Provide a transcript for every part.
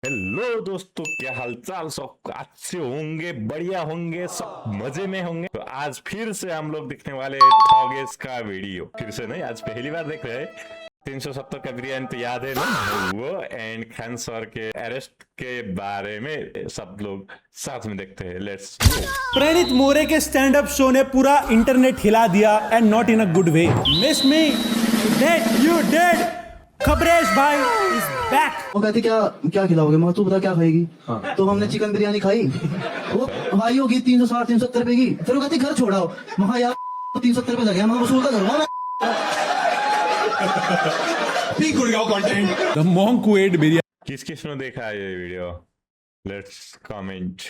Hello दोस्तों, क्या हालचाल? सब अच्छे होंगे, बढ़िया होंगे, सब मजे में होंगे। तो आज फिर से हम लोग दिखने वाले थॉगेस का वीडियो। फिर से नहीं, आज पहली बार देख रहे हैं। 370 का बिरयानी तो याद है ना, वो एंड खान सर के अरेस्ट के बारे में सब लोग साथ में देखते हैं। Let's go. प्रणीत मोरे के स्टैंड अप शो ने पूरा इंटरनेट हिला दिया and not in a good way. Miss me dead, you dead. खबरेश भाई इज बैक। वो कहती क्या क्या खिलाओगे? मैं तू बता क्या खाएगी? हाँ। तो हमने चिकन बिरयानी खाई, वो भाई होगी 360-370 रुपए की। फिर वो कहती घर छोड़ाओ। वहाँ यार 370 रुपए लगे, मैं वसूल का करूँगा। The monk who ate biryani. किस किस ने देखा है ये वीडियो? Let's comment.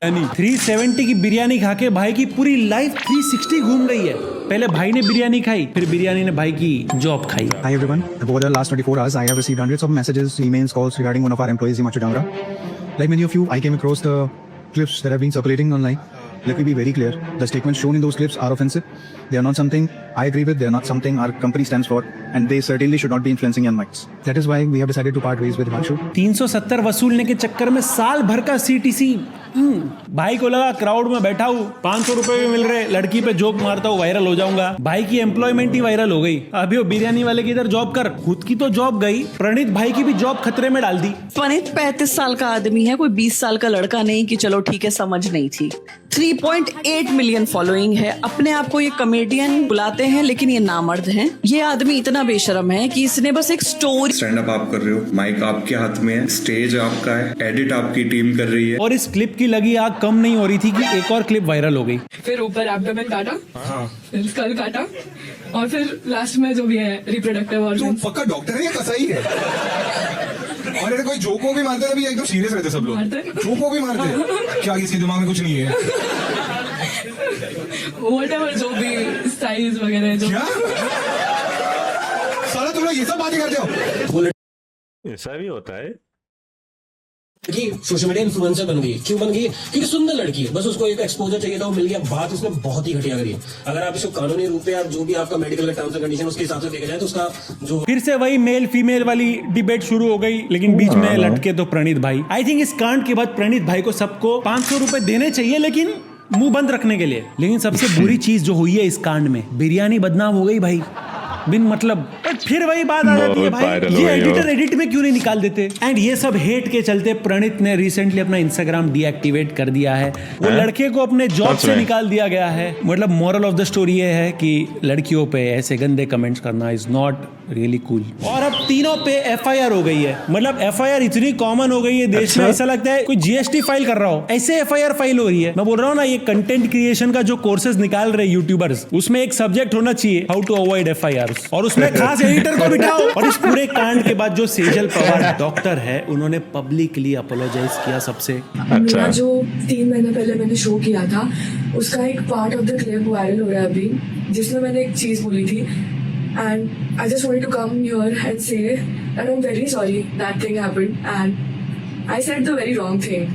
370 की बिरयानी खा के भाई की पूरी लाइफ 360 घूम गई है। पहले भाई ने बिरयानी खाई, फिर बिरयानी ने भाई की जॉब खाई। Hi everyone. Over the last 24 hours, I have received hundreds of messages, emails, calls regarding one of our employees, Himanshu Damra. Like many of you, I came across the clips that have been circulating online. Let me be very clear. The statements shown in those clips are offensive. They are not something I agree with. They are not something our company stands for. And they certainly should not be influencing young minds. That is why we have decided to part ways with Himanshu. 370 वसूलने के चक्कर में साल भर का CTC। भाई को लगा क्राउड में बैठा हूँ, 500 रुपए भी मिल रहे, लड़की पे जोक मारता हूँ, वायरल हो जाऊंगा। भाई की एम्प्लॉयमेंट ही वायरल हो गई। अभी वो बिरयानी वाले की इधर जॉब कर, खुद की तो जॉब गई, प्रणीत भाई की भी जॉब खतरे में डाल दी। प्रणीत 35 साल का आदमी है, कोई 20 साल का लड़का नहीं कि चलो ठीक है समझ नहीं थी। 3.8 मिलियन फॉलोइंग है। अपने आप को ये कॉमेडियन बुलाते हैं लेकिन ये नामर्द हैं। ये आदमी इतना बेशरम है कि इसने बस एक स्टोरी। स्टैंड अप आप कर रहे हो, माइक आपके हाथ में है, स्टेज आपका है, एडिट आपकी टीम कर रही है। और इस क्लिप की लगी आग कम नहीं हो रही थी कि एक और क्लिप वायरल हो गई। फिर ऊपर एब्डोमेन काटा, फिर स्कल काटा, और फिर लास्ट में जो भी है रिप्रोडक्टिव ऑर्गन। तू पक्का डॉक्टर है या कसाई है? और अरे कोई जोको भी मारते हैं, अभी एकदम सीरियस रहते सब लोग। जोको भी मारते हैं क्या? इसके दिमाग में कुछ नहीं है? व्हाटएवर जो भी साइज वगैरह जो। क्या साला तुम लोग ये सब बातें करते हो? ऐसा भी होता है कि सोशल मीडिया इन्फ्लुएंसर बन गई। क्यों बन गई? क्योंकि सुंदर लड़की है, बस उसको एक एक्सपोजर चाहिए था, वो मिल गया। बात उसने बहुत ही घटिया करी है। अगर आप इसको कानूनी रूप पे, आप जो भी आपका मेडिकल का टर्म्स एंड कंडीशन उसके हिसाब से देखा जाए तो उसका जो फिर से वही मेल फीमेल वाली डिबेट शुरू हो गई, लेकिन बीच में लटके तो प्रणीत भाई। आई थिंक इस कांड के बाद प्रणीत भाई को सबको 500 रुपए देने चाहिए, लेकिन मुंह बंद रखने के लिए। लेकिन सबसे बुरी चीज जो हुई है इस कांड में, बिरयानी बदनाम हो गई भाई, बिन मतलब। और फिर वही बात आ जाती है भाई, ये एडिटर एडिट में क्यों नहीं निकाल देते? एंड ये सब हेट के चलते प्रणीत ने रिसेंटली अपना इंस्टाग्राम डीएक्टिवेट कर दिया है। वो लड़के को अपने जॉब से निकाल दिया गया है। मतलब मोरल ऑफ द स्टोरी ये है कि लड़कियों पे ऐसे गंदे कमेंट्स करना इज नॉट रियली कूल। और अब तीनों पे FIR हो गई है। मतलब FIR इतनी कॉमन हो गई है देश में, ऐसा लगता है कोई GST फाइल कर रहा हो, ऐसे FIR फाइल हो रही है। मैं बोल रहा हूँ ना, ये कंटेंट क्रिएशन का जो कोर्सेज निकाल रहे यूट्यूबर्स, उसमें एक सब्जेक्ट होना चाहिए, हाउ टू अवॉइड FIR, और उसमें खास एडिटर को बिठाओ। और इस पूरे कांड के बाद जो सेजल पवार डॉक्टर है, उन्होंने पब्लिकली अपोलोजाइज किया सबसे। मेरा जो 3 महीने पहले मैंने शो किया था, उसका एक part of the clip viral हो रहा है अभी, जिसमें मैंने एक चीज बोली थी। And I just wanted to come here and say that I'm very sorry that thing happened and I said the very wrong thing.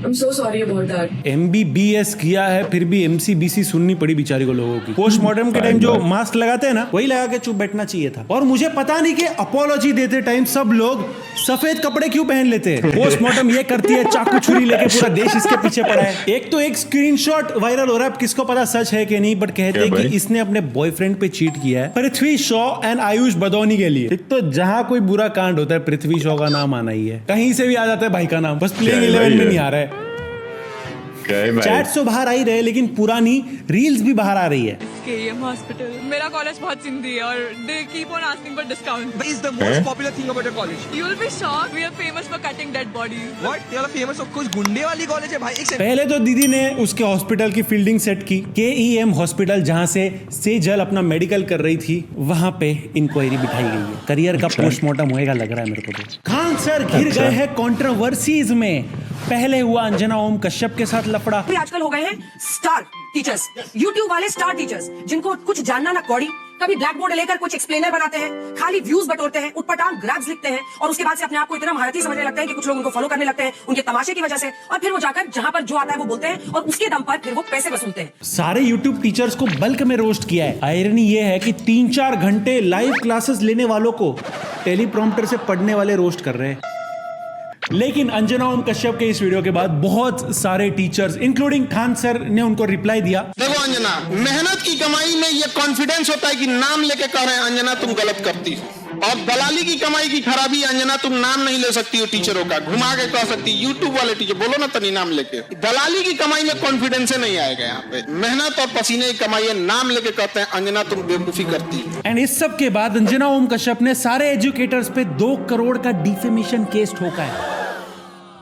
I'm so sorry about that. MBBS किया है, फिर भी MCBC सुननी पड़ी बेचारी को लोगों की। पोस्टमार्टम के टाइम जो मास्क लगाते हैं ना, वही लगा के चुप बैठना चाहिए था। और मुझे पता नहीं कि अपोलॉजी देते टाइम सब लोग सफेद कपड़े क्यों पहन लेते हैं। पोस्टमार्टम ये करती है, चाकू छुरी लेके पूरा देश इसके पीछे पड़ा है। एक तो एक स्क्रीनशॉट वायरल हो रहा है, किसको पता सच है कि नहीं, बट कहते हैं कि इसने अपने बॉयफ्रेंड पे चीट किया है, पृथ्वी शॉ एंड आयुष बदौनी के लिए। एक तो जहां कोई बुरा कांड होता है, पृथ्वी शॉ का नाम आना ही है, कहीं से भी आ जाता है भाई का नाम, बस प्लेइंग 11 में नहीं आ रहा है। चैट्स तो बाहर आ ही रहे, लेकिन पुरानी रील्स भी बाहर आ रही है। KEM हॉस्पिटल, मेरा कॉलेज बहुत सिंधी है और they keep on asking for discount. What is the most popular thing about your college? You will be shocked. We are famous for cutting dead bodies. What? ये वाला famous of कुछ गुंडे वाली college है भाई। पहले तो दीदी ने उसके हॉस्पिटल की फील्डिंग सेट की। KEM हॉस्पिटल, जहां से सेजल अपना मेडिकल कर रही थी, वहां पे इंक्वायरी बिठाई गई है। करियर का पोस्टमार्टम होएगा लग रहा है मेरे को तो। खान सर घिर गए हैं कंट्रोवर्सीज में। पहले हुआ अंजना ओम कश्यप के साथ लफड़ा। आजकल हो गए हैं स्टार टीचर्स, यूट्यूब वाले स्टार टीचर्स, जिनको कुछ जानना ना कौड़ी, कभी ब्लैक बोर्ड लेकर कुछ एक्सप्लेनर बनाते हैं, खाली व्यूज बटोरते हैं, उटपटांग ग्रैब्स लिखते हैं, और उसके बाद से अपने आप को इतना महारथी समझने लगते हैं कि कुछ लोग उनको फॉलो करने लगते हैं उनके तमाशे की वजह से, और फिर वो जाकर जहां पर जो आता है वो बोलते हैं और उसके दम पर फिर वो पैसे वसूलते हैं। सारे यूट्यूब टीचर्स को बल्क में रोस्ट किया है। आयरनी ये है कि 3-4 घंटे लाइव क्लासेस लेने वालों को टेलीप्रॉम्प्टर से पढ़ने वाले रोस्ट कर रहे हैं। लेकिन अंजना ओम कश्यप के इस वीडियो के बाद बहुत सारे टीचर्स इंक्लूडिंग खान सर ने उनको रिप्लाई दिया। देखो अंजना, मेहनत की कमाई में ये कॉन्फिडेंस होता है कि नाम लेके कह रहे हैं अंजना तुम गलत करती हो, और दलाली की कमाई की खराबी अंजना तुम नाम नहीं ले सकती हो टीचरों का, घुमा के कह सकती यूट्यूब वाले टीचर बोलो ना तनी नाम लेके। दलाली की कमाई में कॉन्फिडेंस नहीं आएगा यहाँ पे, मेहनत और पसीने की कमाई है, नाम लेके कहते हैं अंजना तुम बेवकूफी करती हो। एंड इस सब के बाद अंजना ओम कश्यप ने सारे एजुकेटर्स पे 2 करोड़ का डिफेमेशन केस ठोका है।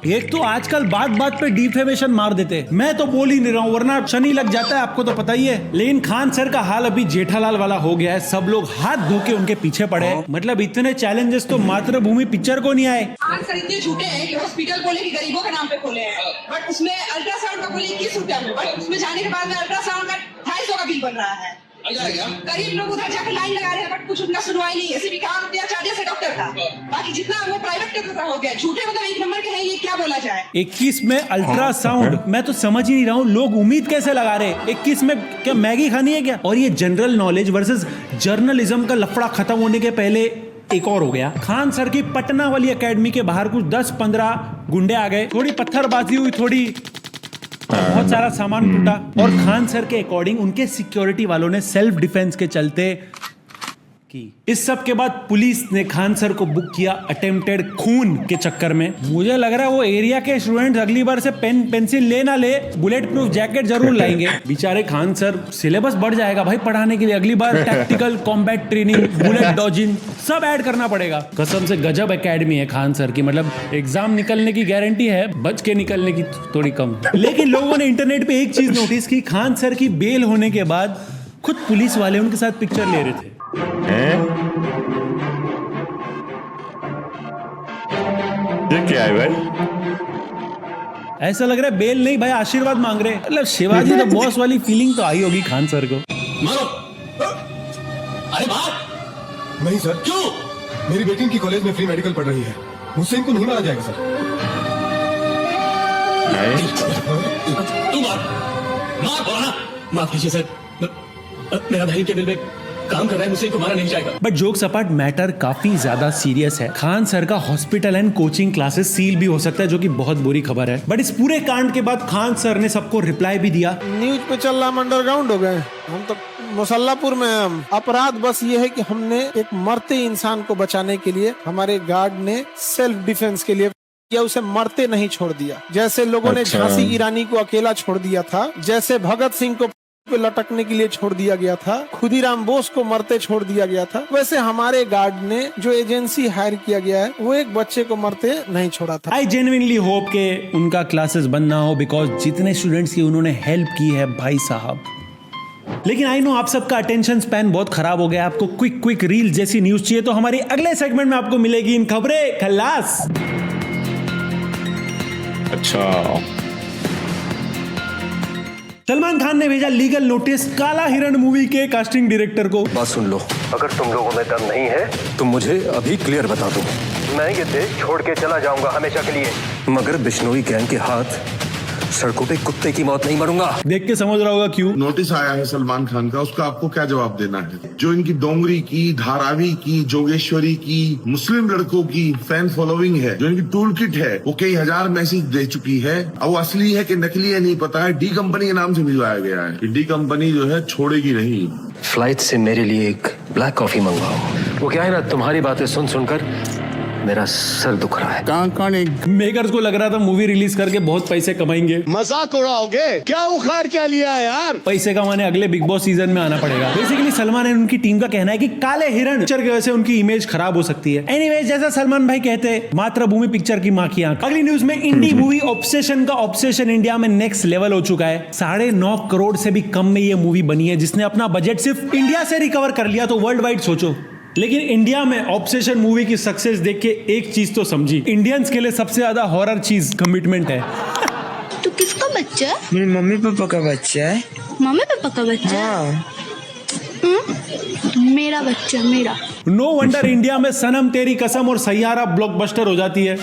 एक तो आजकल बात बात पे डिफेमेशन मार देते, मैं तो बोल ही नहीं रहा हूं वरना शनि लग जाता है, आपको तो पता ही है। लेकिन खान सर का हाल अभी जेठालाल वाला हो गया है, सब लोग हाथ धो के उनके पीछे पड़े हैं। मतलब इतने चैलेंजेस तो मातृभूमि पिक्चर को नहीं आए। खान सर इतने झूठे हैं कि हॉस्पिटल बोले कि गरीबों के नाम पे खोले हैं, बट उसमें अल्ट्रासाउंड का बोले 21 रुपया में, बट उसमें जाने के बाद में अल्ट्रासाउंड का 250 का बिल बन रहा है। गरीब लोग उधर जाकर लाइन लगा रहे हैं, बट कुछ उनका सुनवाई नहीं है। सिर्फ 51 रुपया चार्जेस है डॉक्टर का, बाकी जितना वो प्राइवेट का हो गया। झूठे मतलब एक नंबर के हैं, ये क्या बोला जाए। 21 में अल्ट्रासाउंड, मैं तो समझ ही नहीं रहा हूँ लोग उम्मीद कैसे लगा रहे। 21 में क्या मैगी खानी है क्या? और ये जनरल नॉलेज वर्सेस जर्नलिज्म का लफड़ा खत्म होने के पहले एक और हो गया। खान सर की पटना वाली एकेडमी के बाहर कुछ 10-15 गुंडे आ गए, थोड़ी पत्थरबाजी हुई, थोड़ी बहुत सारा सामान टूटा, और खान सर के अकॉर्डिंग उनके सिक्योरिटी वालों ने सेल्फ डिफेंस के चलते की। इस सब के बाद पुलिस ने खान सर को बुक किया अटेम्प्टेड खून के चक्कर में। मुझे लग रहा है वो एरिया के स्टूडेंट्स अगली बार से पेन पेंसिल ले ना ले, बुलेट प्रूफ जैकेट जरूर लाएंगे। बेचारे खान सर, सिलेबस बढ़ जाएगा भाई पढ़ाने के लिए, अगली बार tactical combat training, bullet dodging सब ऐड करना पड़ेगा। कसम से गजब एकेडमी है खान सर की, मतलब एग्जाम निकलने की गारंटी है, बच के निकलने की थोड़ी कम। लेकिन लोगों ने इंटरनेट पे एक चीज नोटिस की, खान सर की बेल होने के बाद खुद पुलिस वाले उनके साथ पिक्चर ले रहे थे। ये क्या है भाई? ऐसा लग रहा है बेल नहीं भाई, आशीर्वाद मांग रहे। मतलब शिवाजी द बॉस वाली फीलिंग तो आई होगी खान सर को। मारो। अरे बात नहीं सर। क्यों? मेरी बेटी इनकी कॉलेज में फ्री मेडिकल पढ़ रही है, मुझसे इनको नहीं मारा जाएगा सर। तू मार बोला। माफ कीजिए सर, मेरा भाई के दिल में काम कर रहा है, मुझसे इनको मारा नहीं जाएगा। बट जोक्स अपार्ट, मैटर काफी ज्यादा सीरियस है। खान सर का hospital and coaching classes seal भी हो सकता है, जो कि बहुत बुरी खबर है। बट इस पूरे कांड के बाद खान सर ने सबको रिप्लाई भी दिया। न्यूज पे चल रहा, हम अंडरग्राउंड हो गए, हम तो मुसल्लापुर में। हम अपराध बस ये है कि हमने एक मरते इंसान को बचाने के लिए, हमारे गार्ड ने सेल्फ डिफेंस के लिए या उसे मरते नहीं छोड़ दिया। जैसे लोगों ने झांसी ईरानी को अकेला छोड़ दिया था, जैसे भगत सिंह को पे लटकने के लिए छोड़ दिया गया था, खुदीराम बोस को मरते छोड़ दिया गया था, वैसे हमारे गार्ड ने जो एजेंसी हायर किया गया है वो एक बच्चे को मरते नहीं छोड़ा था। आई जेन्युइनली होप के उनका क्लासेस बंद ना हो, बिकॉज जितने स्टूडेंट्स की उन्होंने हेल्प की है भाई साहब। लेकिन आई नो आप सबका अटेंशन स्पैन बहुत खराब हो गया, आपको क्विक रील जैसी न्यूज चाहिए, तो हमारे अगले सेगमेंट में आपको मिलेगी इन खबरें खल्लास। अच्छा, सलमान खान ने भेजा लीगल नोटिस काला हिरण मूवी के कास्टिंग डायरेक्टर को। बात सुन लो, अगर तुम लोगों में दम नहीं है तो मुझे अभी क्लियर बता दो, मैं ये देश छोड़ के चला जाऊंगा हमेशा के लिए, मगर बिश्नोई गैंग के हाथ सड़कों पे कुत्ते की मौत नहीं मरूंगा। देख के समझ रहा होगा क्यों नोटिस आया है सलमान खान का, उसका आपको क्या जवाब देना है? जो इनकी डोंगरी की, धारावी की, जोगेश्वरी की, मुस्लिम लड़कों की फैन फॉलोइंग है, जो इनकी टूल किट है, वो कई हजार मैसेज दे चुकी है। अब वो असली है कि नकली है नहीं पता है, डी कंपनी के नाम से भिजवाया गया है। डी कंपनी जो है छोड़ेगी नहीं। फ्लाइट से मेरे लिए एक ब्लैक कॉफी मंगवाओ। वो क्या है ना, तुम्हारी बातें सुन सुनकर मेरा सर दुख रहा है। कहाँ मेकर्स को लग रहा था मूवी रिलीज करके बहुत पैसे कमाएंगे। मजाक उड़ाओगे क्या? उखाड़ क्या लिया है यार? पैसे कमाने अगले बिग बॉस सीजन में आना पड़ेगा। बेसिकली सलमान एंड उनकी टीम का कहना है कि काले हिरण पिक्चर की वजह से उनकी इमेज खराब हो सकती है। एनीवेज, जैसा सलमान भाई कहते हैं, मातृभूमि पिक्चर की मां की आंख। अगली न्यूज में इंडी मूवी ऑब्सेशन का ऑब्सेशन इंडिया में नेक्स्ट लेवल हो चुका है। 9.5 करोड़ से भी कम में ये मूवी बनी है, जिसने अपना बजट सिर्फ इंडिया से रिकवर कर लिया, तो वर्ल्ड वाइड सोचो। लेकिन इंडिया में ऑब्सेशन मूवी की सक्सेस देख के एक चीज तो समझी, इंडियंस के लिए सबसे ज्यादा हॉरर चीज कमिटमेंट है। तू किसका बच्चा है? मेरी मम्मी पापा का बच्चा है। मम्मी पापा का बच्चा? हाँ। मेरा बच्चा, मेरा। नो वंडर इंडिया में सनम तेरी कसम और सैयारा ब्लॉकबस्टर हो जाती है।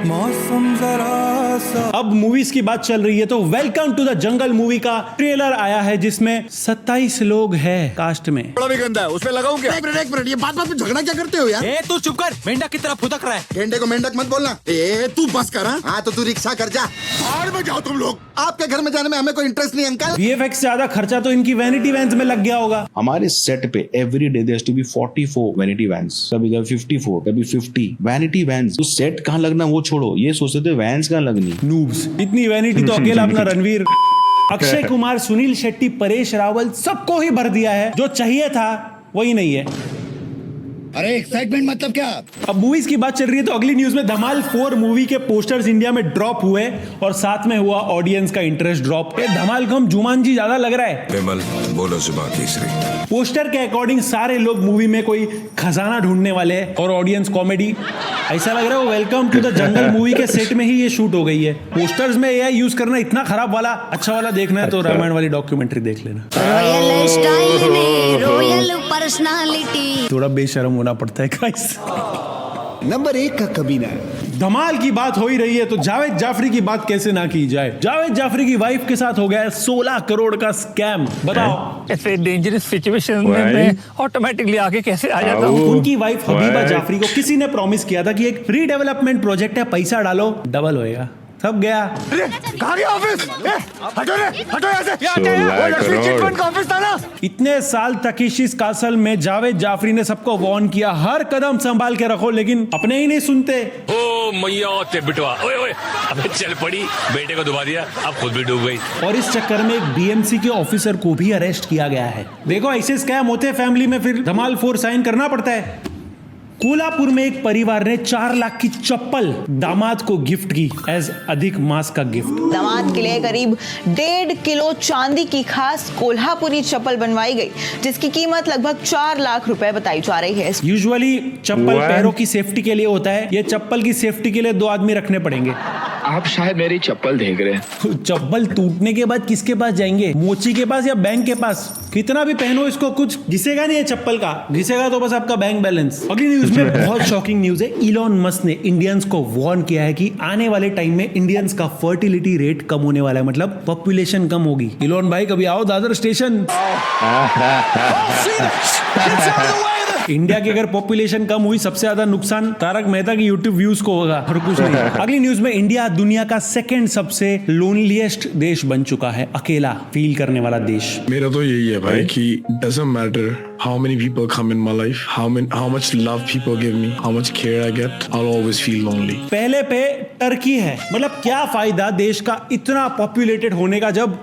मौसम जरा अब मूवीज की बात चल रही है तो welcome to the jungle movie का ट्रेलर आया है जिसमें 27 लोग हैं कास्ट में। बड़ा भी गंदा है, उसपे लगाऊं क्या? एक मिनट, ये बात में झगड़ा क्या करते हो यार? ए तू चुप कर, मेंढक की तरह फुदक रहा है। गेंडे को मेंढक मत बोलना। ए तू बस कर। हाँ तो तू रिक्शा कर जा, बाहर में जाओ तुम लोग। आपके घर में जाने में हमें कोई इंटरेस्ट नहीं अंकल। VFX से ज्यादा खर्चा तो इनकी वैनिटी वैन्स में लग गया होगा। हमारे सेट पे every day there to be 44 vanity vans, कभी 54, कभी 50 वैनिटी वैन्स। तो सेट कहाँ लगना वो छोड़ो, ये सोचते थे वैन्स कहाँ लगनी। नूब्स, इतनी वैनिटी तो अकेला अपना रणवीर, अक्षय कुमार, सुनील शेट्टी, परेश रावल सबको ही भर दिया है। जो चाहिए था वही नहीं है। अरे एक्साइटमेंट मतलब क्या? अब मूवीज की बात चल रही है तो अगली न्यूज में धमाल 4 मूवी के पोस्टर्स इंडिया में ड्रॉप हुए और साथ में हुआ ऑडियंस का इंटरेस्ट ड्रॉप। धमाल को हम जुमानजी ज्यादा लग रहा है। विमल बोलो जुबान तीसरी। पोस्टर के अकॉर्डिंग सारे लोग मूवी में कोई खजाना ढूंढने वाले हैं और ऑडियंस कॉमेडी। ऐसा लग रहा है वो welcome to the jungle movie के सेट में ही ये शूट हो गई है। पोस्टर्स में AI यूज करना इतना खराब वाला, अच्छा वाला देखना है तो रामायण वाली डॉक्यूमेंट्री देख लेना। रॉयल स्टाइल में रॉयल पर्सनालिटी। थोड़ा बेशर्म होना पड़ता है गाइस। नंबर 1 का कमीना। धमाल की बात हो ही रही है तो जावेद जाफरी की बात कैसे ना की जाए। जावेद जाफरी की वाइफ के साथ हो गया है 16 करोड़ का स्कैम। बताओ ऐसे डेंजरस सिचुएशन में मैं ऑटोमेटिकली आगे कैसे आ जाता हूँ। उनकी वाइफ हबीबा जाफरी को किसी ने प्रॉमिस किया था कि एक रीडेवलपमेंट प्रोजेक्ट है, पैसा डालो डबल होएगा। सब गया। कहाँ गया ऑफिस? हटो रे, हटो यहाँ से। वो लक्ष्मी चिटफंड का ऑफिस था ना। इतने साल तक इस कासल में जावेद जाफरी ने सबको वार्न किया, हर कदम संभाल के रखो, लेकिन अपने ही नहीं सुनते। ओ मैया ते बिटवा, ओए ओए, अबे चल पड़ी, बेटे को डुबा दिया, अब खुद भी डूब गई। और इस चक्कर में एक BMC के ऑफिसर को भी अरेस्ट किया गया है। देखो ऐसे स्कैम होते हैं फैमिली में, फिर धमाल 4 साइन करना पड़ता है। कोल्हापुर में एक परिवार ने 4 लाख की चप्पल दामाद को गिफ्ट की एज अधिक मास का गिफ्ट। दामाद के लिए करीब 1.5 किलो चांदी की खास कोल्हापुरी चप्पल बनवाई गई, जिसकी कीमत लगभग 4 लाख रुपए बताई जा रही है। यूजुअली चप्पल पैरों की सेफ्टी के लिए होता है, ये चप्पल की सेफ्टी के लिए 2 आदमी रखने पड़ेंगे। आप शायद मेरी चप्पल देख रहे हैं। चप्पल टूटने के बाद किसके पास जाएंगे? मोची के पास या बैंक के पास? कितना भी पहनो इसको कुछ घिसेगा नहीं है चप्पल का, घिसेगा तो बस आपका बैंक बैलेंस। अगली न्यूज में बहुत शॉकिंग न्यूज है। इलॉन मस्क ने इंडियंस को वार्न किया है कि आने वाले टाइम में इंडियंस का फर्टिलिटी रेट कम होने वाला है, मतलब पॉपुलेशन कम होगी। इलॉन भाई कभी आओ दादर स्टेशन। इंडिया की अगर पॉपुलेशन कम हुई सबसे ज्यादा नुकसान तारक मेहता की यूट्यूब व्यूज को होगा और कुछ नहीं। अगली न्यूज में इंडिया दुनिया का 2nd सबसे लोनलीएस्ट देश बन चुका है, अकेला फील करने वाला देश। मेरा तो यही है भाई कि doesn't matter how many people come in my life, how much love people give me, how much care I get, I'll always feel lonely। पहले पे टर्की है, मतलब क्या फायदा देश का इतना पॉपुलेटेड होने का जब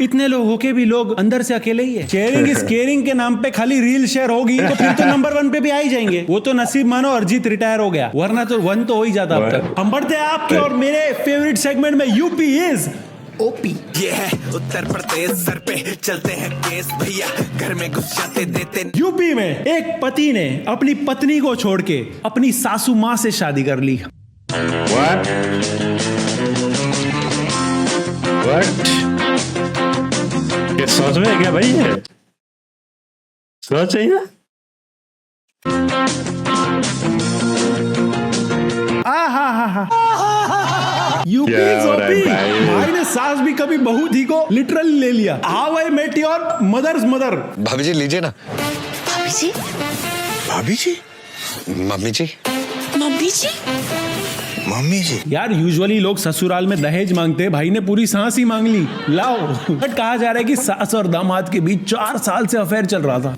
इतने लोग होके भी लोग अंदर से अकेले ही है। शेयरिंग इज केयरिंग के नाम पे खाली रील शेयर होगी तो फिर तो नंबर 1 पे भी आ ही जाएंगे। वो तो नसीब मानो अरिजीत रिटायर हो गया, वरना तो 1 तो हो ही जाता अब तक। हम बढ़ते हैं आपके और मेरे फेवरेट सेगमेंट में, यूपी इज ओपी। ये है उत्तर प्रदेश, सर पे चलते हैं केस भैया, घर में घुस जाते देते। यूपी में एक पति ने अपनी पत्नी को छोड़ के अपनी सासू माँ से शादी कर ली। ये सोच में है क्या भाई? ये सोच है ये? यूपी भाई ने सास भी कभी बहू थी को लिटरली ले लिया। How I met your mother's mother. भाभी जी लीजिए ना। भाभी जी, भाभी जी, मम्मी जी, मम्मी जी, मम्मी जी। यार यूजुअली लोग ससुराल में दहेज मांगते हैं, भाई ने पूरी सांस ही मांग ली। लाओ। बट कहा जा रहा है कि सास और दामाद के बीच 4 साल से अफेयर चल रहा था।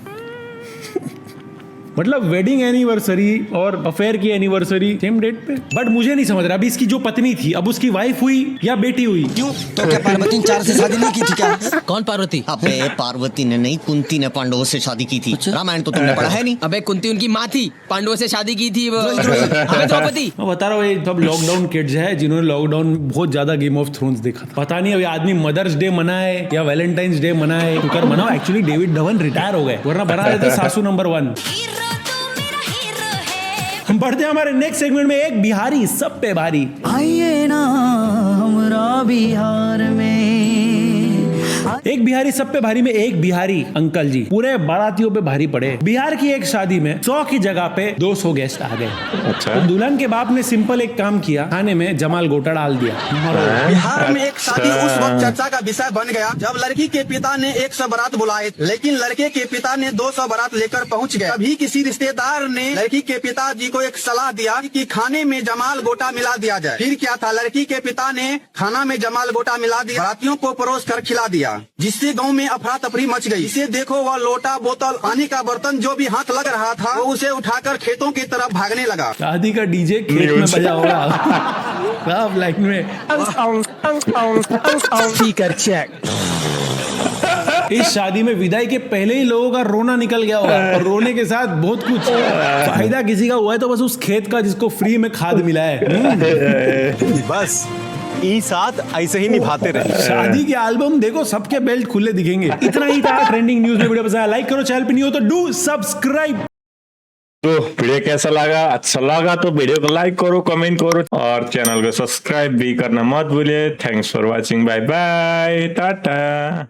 मतलब वेडिंग एनिवर्सरी और अफेयर की एनिवर्सरी सेम डेट पे। बट मुझे नहीं समझ रहा अभी इसकी जो पत्नी थी अब उसकी वाइफ हुई या बेटी हुई? क्यों? तो क्या पार्वती ने 4 से शादी नहीं की थी क्या? कौन पार्वती? अबे पार्वती ने नहीं, कुंती ने पांडवों से शादी की थी। रामायण तो तुमने पढ़ा है नहीं? अबे कुंती उनकी माँ थी, पांडवों से शादी की थी द्रौपदी। मैं बता रहा हूँ ये सब लॉकडाउन किड्स है जिन्होंने लॉकडाउन बहुत ज्यादा गेम ऑफ थ्रोन्स देखा था। पता नहीं अभी आदमी मदर्स डे मनाए या वैलेंटाइंस डे मनाए, शुक्र मनाओ एक्चुअली डेविड धवन रिटायर हो गए, वरना बना रहे थे सासू नंबर 1। हम बढ़ते हैं हमारे नेक्स्ट सेगमेंट में, एक बिहारी सब पे भारी। आइए ना हमरा बिहार में। एक बिहारी सब पे भारी में एक बिहारी अंकल जी पूरे बारातियों पे भारी पड़े। बिहार की एक शादी में 100 की जगह पे 200 गेस्ट आ गए। अच्छा। तो दुल्हन के बाप ने सिंपल एक काम किया, खाने में जमाल गोटा डाल दिया। बिहार में एक शादी उस वक्त चर्चा का विषय बन गया जब लड़की के पिता ने 100 बारात बुलाए, लेकिन लड़के के पिता ने 200 बारात लेकर पहुंच गए। अभी किसी रिश्तेदार ने लड़की के पिताजी को एक सलाह दिया कि खाने में जमाल गोटा मिला दिया जाए। फिर क्या था, लड़की के पिता ने खाना में जमाल गोटा मिला दिया, बारातियों को परोस कर खिला दिया, जिससे गांव में अफरा तफरी मच गई। इसे देखो वह लोटा, बोतल, पानी का बर्तन जो भी हाथ लग रहा था वो उसे उठाकर खेतों की तरफ भागने लगा। शादी का डीजे खेत में बजा होगा। सब लाइन में स्पीकर चेक। इस शादी में विदाई के पहले ही लोगों का रोना निकल गया होगा और रोने के साथ बहुत कुछ फायदा किसी का हुआ है तो बस उस खेत का जिसको फ्री में खाद मिला है। बस ई साथ ऐसे ही निभाते रहे। शादी के एल्बम देखो सबके बेल्ट खुले दिखेंगे। इतना ही था ट्रेंडिंग न्यूज में। वीडियो पसंद आया लाइक करो, चैनल पे नहीं हो तो डू सब्सक्राइब। तो वीडियो कैसा लगा? अच्छा लगा तो वीडियो को लाइक करो, कमेंट करो और चैनल को सब्सक्राइब भी करना मत भूलिए। Thanks for watching, bye bye, Tata.